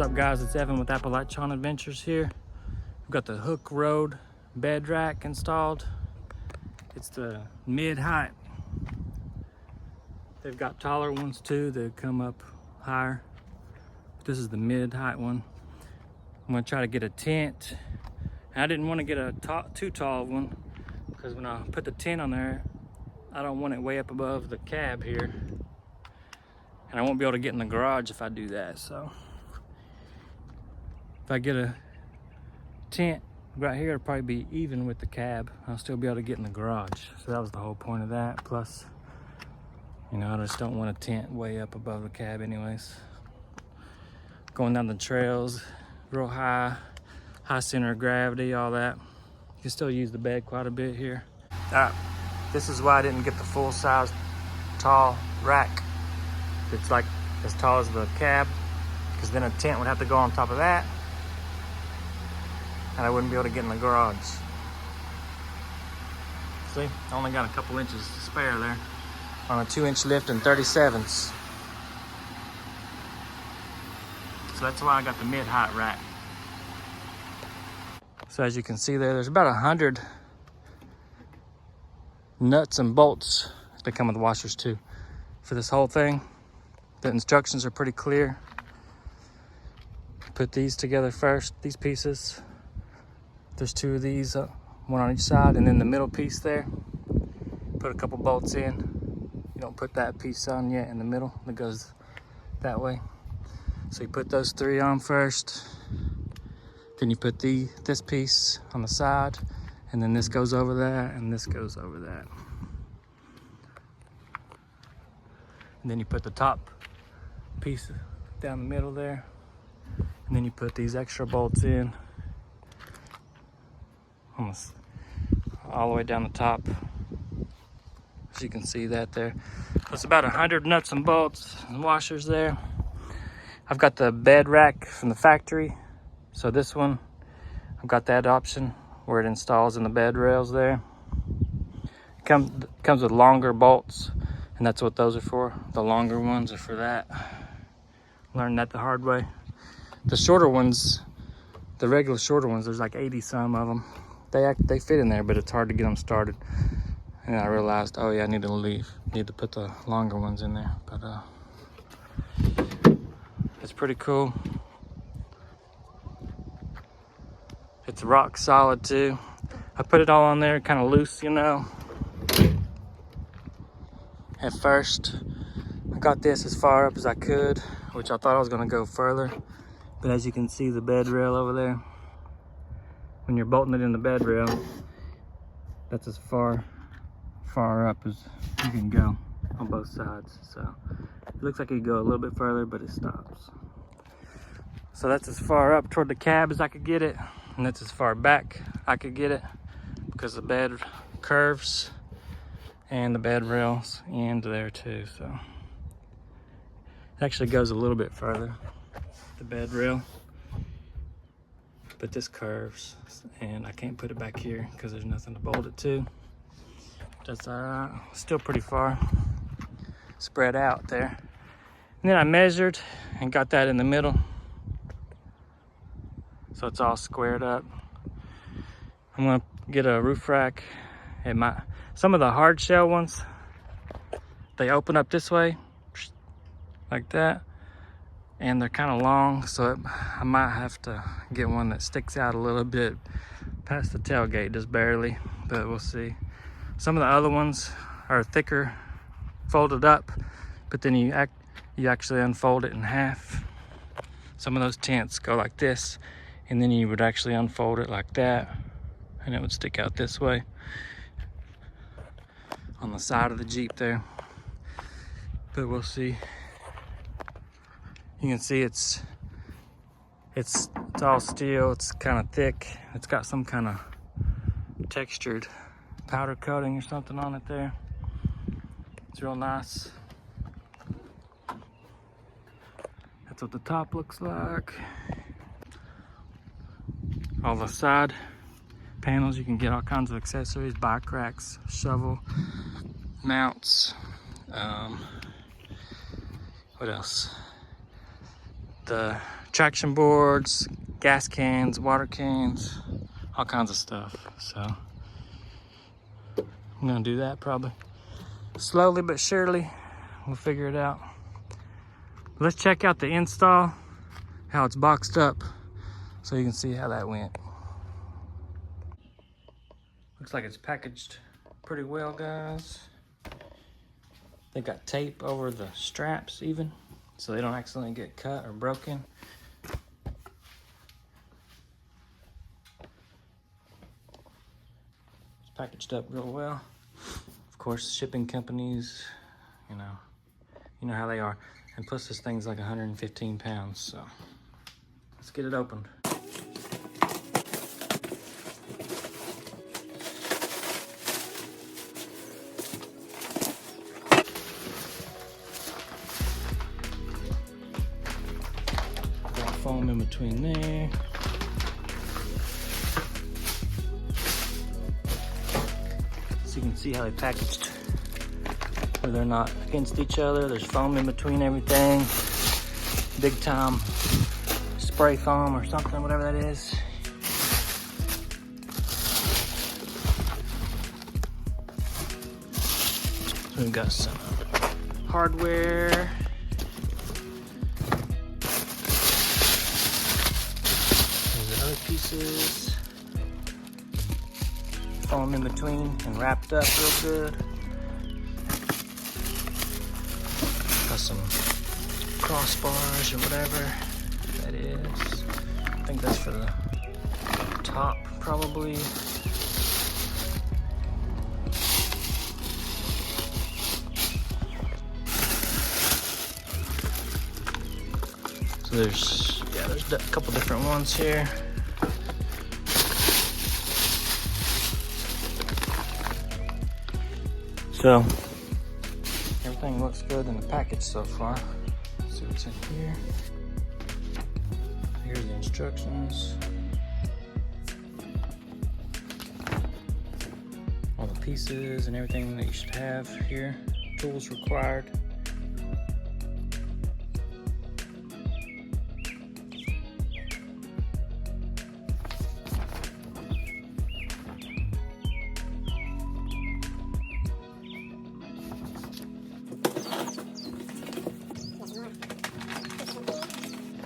What's up, guys? It's Evan with APPADVENTURES here. We've got the Hooke Road bed rack installed. It's the mid-height. They've got taller ones too that come up higher. This is the mid-height one. I'm gonna try to get a tent. I didn't want to get a too tall one because when I put the tent on there, I don't want it way up above the cab here. And I won't be able to get in the garage if I do that. So if I get a tent right here, it'll probably be even with the cab. I'll still be able to get in the garage. So that was the whole point of that. Plus, you know, I just don't want a tent way up above the cab anyways. Going down the trails, real high center of gravity, all that. You can still use the bed quite a bit here. This is why I didn't get the full size tall rack. It's like as tall as the cab, because then a tent would have to go on top of that, and I wouldn't be able to get in the garage. See, I only got a couple inches to spare there on a 2-inch lift and 37s. So that's why I got the mid-height rack. So as you can see there's about 100 nuts and bolts that come with washers too for this whole thing. The instructions are pretty clear. Put these together first, these pieces. There's 2 of these, one on each side, and then the middle piece there. Put a couple bolts in. You don't put that piece on yet in the middle, that goes that way. So you put those 3 on first. Then you put this piece on the side, and then this goes over that, and this goes over that. And then you put the top piece down the middle there, and then you put these extra bolts in almost all the way down the top. As you can see that there. So it's about 100 nuts and bolts and washers there. I've got the bed rack from the factory. So this one, I've got that option where it installs in the bed rails there. It comes with longer bolts, and that's what those are for. The longer ones are for that. Learned that the hard way. The shorter ones, the regular shorter ones, there's like 80 some of them. They fit in there, but it's hard to get them started. And I realized, oh yeah, I need to put the longer ones in there. But it's pretty cool. It's rock solid too. I put it all on there kind of loose, you know. At first, I got this as far up as I could, which I thought I was gonna go further. But as you can see, the bed rail over there, when you're bolting it in the bed rail, that's as far up as you can go on both sides. So it looks like you go a little bit further, but it stops. So that's as far up toward the cab as I could get it, and that's as far back I could get it because the bed curves and the bed rails end there too. So it actually goes a little bit further, the bed rail, but this curves and I can't put it back here because there's nothing to bolt it to. That's still pretty far spread out there. And then I measured and got that in the middle, so it's all squared up. I'm gonna get a roof rack. Some of the hard shell ones, they open up this way like that, and they're kind of long, so I might have to get one that sticks out a little bit past the tailgate, just barely, but we'll see. Some of the other ones are thicker, folded up, but then you actually unfold it in half. Some of those tents go like this, and then you would actually unfold it like that, and it would stick out this way on the side of the Jeep there. But we'll see. You can see it's all steel. It's kind of thick. It's got some kind of textured powder coating or something on it there. It's real nice. That's what the top looks like. All the side panels, you can get all kinds of accessories, bike racks, shovel mounts. What else? the traction boards, gas cans, water cans, all kinds of stuff. So I'm gonna do that probably. Slowly but surely, we'll figure it out. Let's check out the install, how it's boxed up, so you can see how that went. Looks like it's packaged pretty well, guys. They got tape over the straps even, so they don't accidentally get cut or broken. It's packaged up real well. Of course, shipping companies, you know how they are. And plus this thing's like 115 pounds, so let's get it opened. Got foam in between there. So you can see how they packaged, where they're not against each other. There's foam in between everything. Big time spray foam or something, whatever that is. So we've got some hardware. There's the other pieces. Foam in between and wrapped up real good. Got some crossbars or whatever that is. I think that's for the top, probably. So there's a couple different ones here. So everything looks good in the package so far. Let's see what's in here. Here's the instructions. All the pieces and everything that you should have here. Tools required.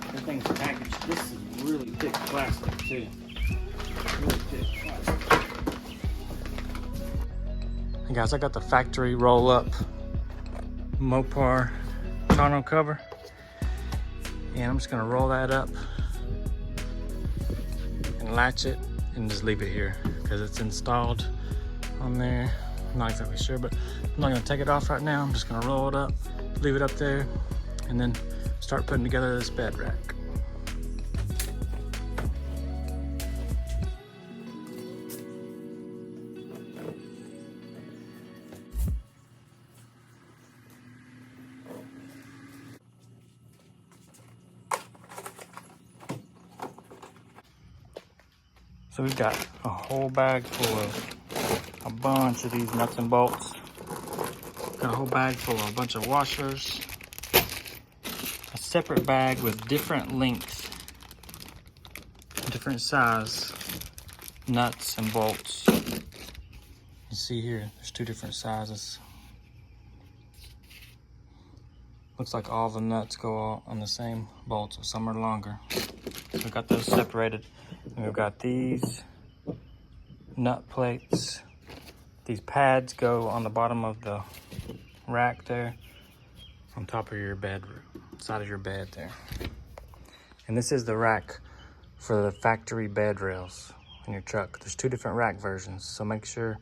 Everything's packaged. This is really thick plastic too. Really thick plastic. Hey guys, I got the factory roll up Mopar tonneau cover. And I'm just gonna roll that up and latch it and just leave it here because it's installed on there. I'm not exactly sure, but I'm not gonna take it off right now. I'm just gonna roll it up, leave it up there, and then start putting together this bed rack. So we've got a whole bag full of a bunch of these nuts and bolts. Got a whole bag full of a bunch of washers. A separate bag with different length, different size nuts and bolts. You see here, there's two different sizes. Looks like all the nuts go on the same bolts, some are longer. So we've got those separated. And we've got these nut plates. These pads go on the bottom of the rack there, on top of your bed, side of your bed there. And this is the rack for the factory bed rails in your truck. There's two different rack versions, so make sure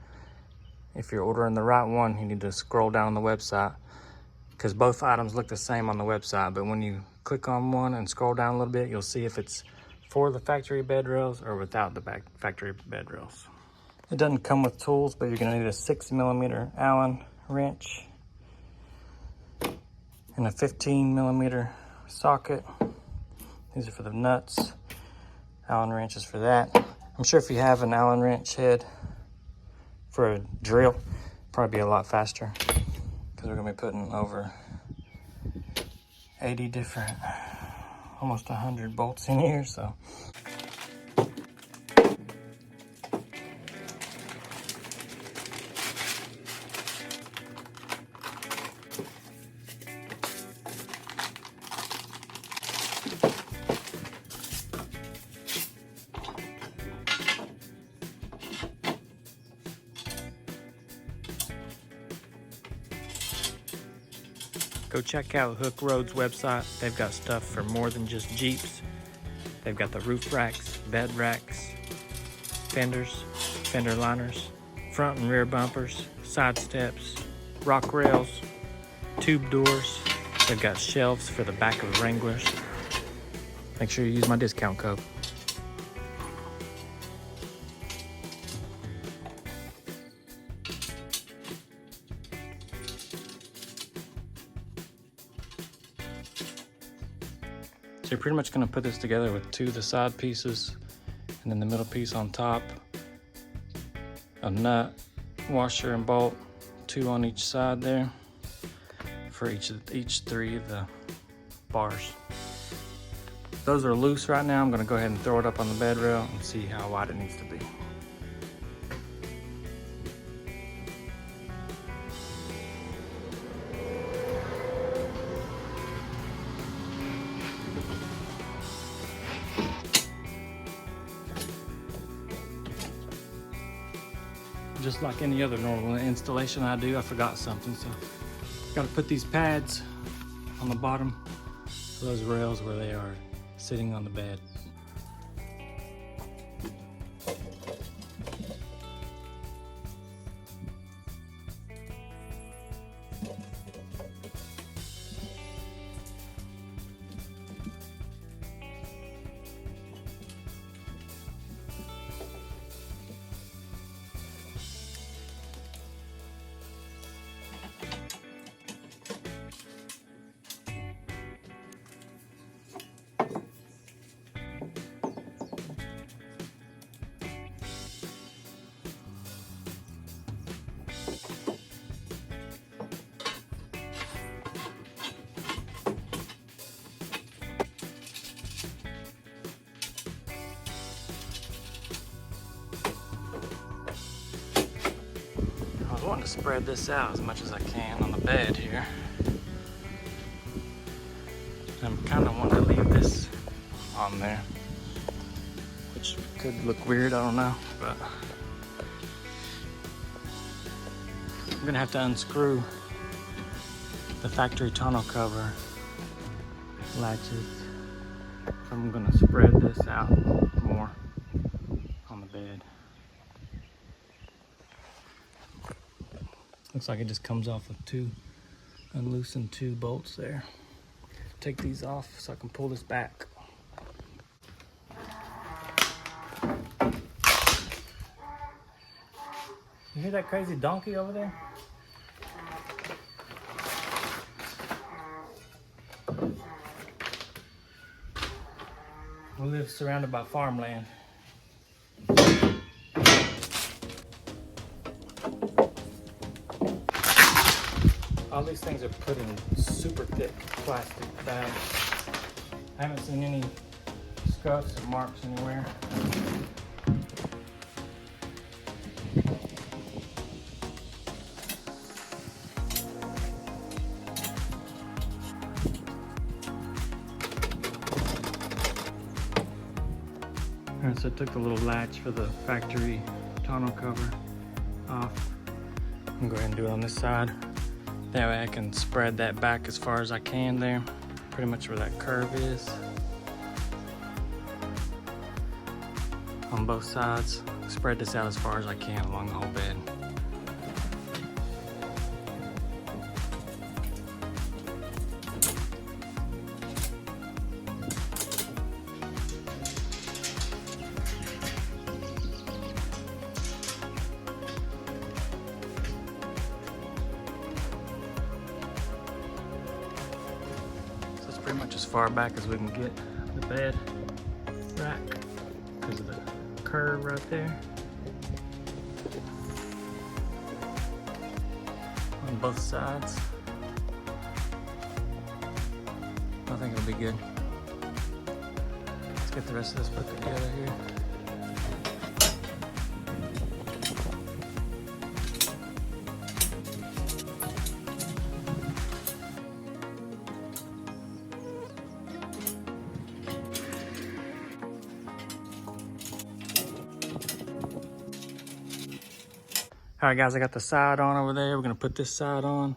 if you're ordering the right one, you need to scroll down on the website because both items look the same on the website, but when you click on one and scroll down a little bit, you'll see if it's for the factory bed rails or without the factory bed rails. It doesn't come with tools, but you're gonna need a 6mm Allen wrench and a 15mm socket. These are for the nuts. Allen wrench is for that. I'm sure if you have an Allen wrench head for a drill, probably be a lot faster because we're gonna be putting over 80 different almost 100 bolts in here, so. Go check out Hooke Road's website. They've got stuff for more than just Jeeps. They've got the roof racks, bed racks, fenders, fender liners, front and rear bumpers, side steps, rock rails, tube doors. They've got shelves for the back of the Wranglers. Make sure you use my discount code. So you're pretty much going to put this together with 2 of the side pieces and then the middle piece on top. A nut, washer and bolt, 2 on each side there for each 3 of the bars. Those are loose right now. I'm going to go ahead and throw it up on the bed rail and see how wide it needs to be. Just like any other normal installation I do, I forgot something, so got to put these pads on the bottom of those rails where they are sitting on the bed. I want to spread this out as much as I can on the bed here. I'm kind of wanting to leave this on there, which could look weird, I don't know, but I'm gonna have to unscrew the factory tonneau cover latches. I'm gonna spread this out more on the bed. Looks like it just comes off with 2 unloosened 2 bolts there. Take these off so I can pull this back. You hear that crazy donkey over there? We live surrounded by farmland. All these things are put in super thick plastic bags. I haven't seen any scuffs or marks anywhere. Alright, so I took the little latch for the factory tonneau cover off. I'm gonna go ahead and do it on this side. That way I can spread that back as far as I can there, pretty much where that curve is. On both sides, spread this out as far as I can along the whole bed. Pretty much as far back as we can get the bed rack because of the curve right there on both sides. I think it'll be good. get the rest of this put together here. All right, guys, I got the side on over there. We're gonna put this side on. I'm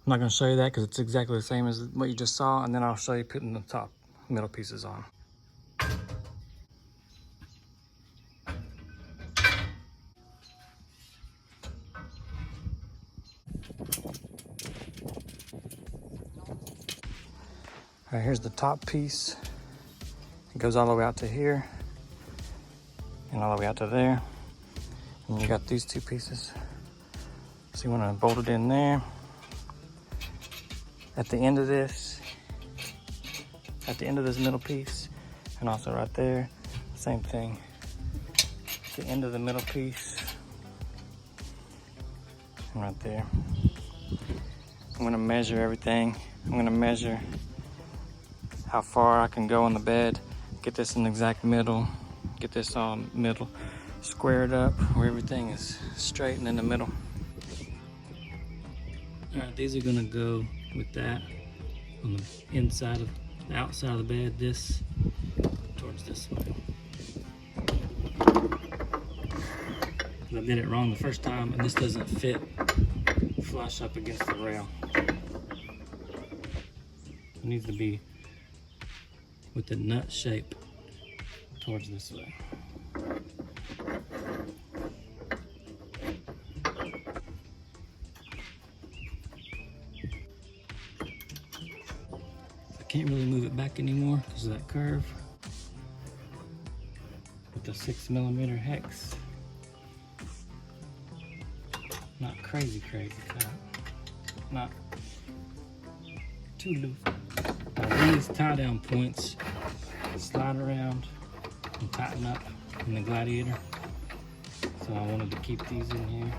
not gonna show you that because it's exactly the same as what you just saw, and then I'll show you putting the top middle pieces on. All right, here's the top piece. It goes all the way out to here and all the way out to there. And you got these two pieces. So you want to bolt it in there. At the end of this middle piece, and also right there, same thing. At the end of the middle piece, and right there. I'm gonna measure everything. I'm gonna measure how far I can go on the bed, get this in the exact middle, get this all middle squared up where everything is straight and in the middle. All right, these are gonna go with that on the inside of the outside of the bed, this towards this way. I did it wrong the first time, and this doesn't fit flush up against the rail. It needs to be with the nut shape towards this way. I can't really move it back anymore because of that curve. With the 6mm hex. Not crazy tight. Not too loose. Now these tie down points slide around and tighten up in the Gladiator. So I wanted to keep these in here.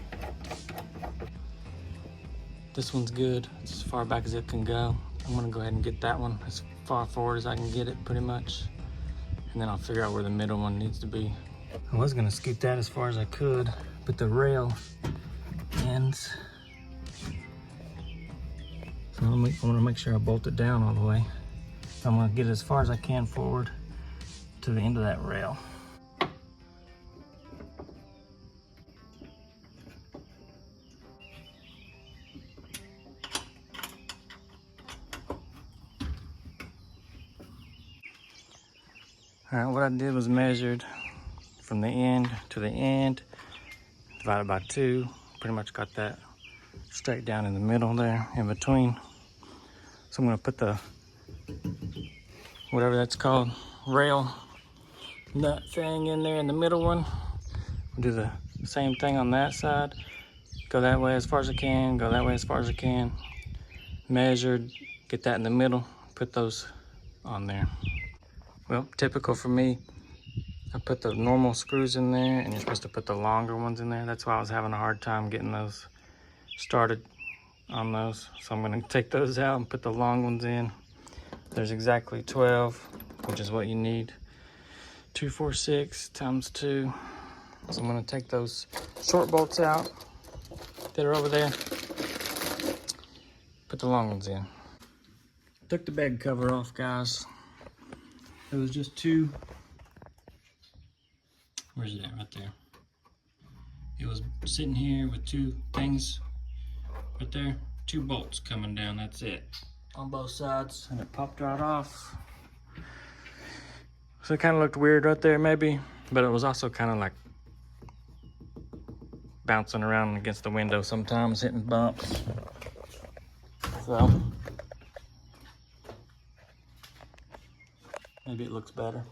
This one's good. It's as far back as it can go. I'm gonna go ahead and get that one as far forward as I can get it, pretty much. And then I'll figure out where the middle one needs to be. I was gonna scoot that as far as I could, but the rail ends. So I wanna make sure I bolt it down all the way. So I'm gonna get as far as I can forward to the end of that rail. All right, what I did was measured from the end to the end, divided by 2. Pretty much got that straight down in the middle there, in between. So I'm gonna put the, whatever that's called, rail nut thing in there in the middle one. I'll do the same thing on that side. Go that way as far as I can, go that way as far as I can. Measured, get that in the middle, put those on there. Well, typical for me, I put the normal screws in there, and you're supposed to put the longer ones in there. That's why I was having a hard time getting those started on those. So I'm gonna take those out and put the long ones in. There's exactly 12, which is what you need. 246 times 2. So I'm gonna take those short bolts out that are over there, put the long ones in. Took the bed cover off, guys. It was just 2, where's it at? Right there. It was sitting here with 2 things right there, 2 bolts coming down, that's it. On both sides, and it popped right off. So it kind of looked weird right there maybe, but it was also kind of like bouncing around against the window sometimes, hitting bumps. So maybe it looks better.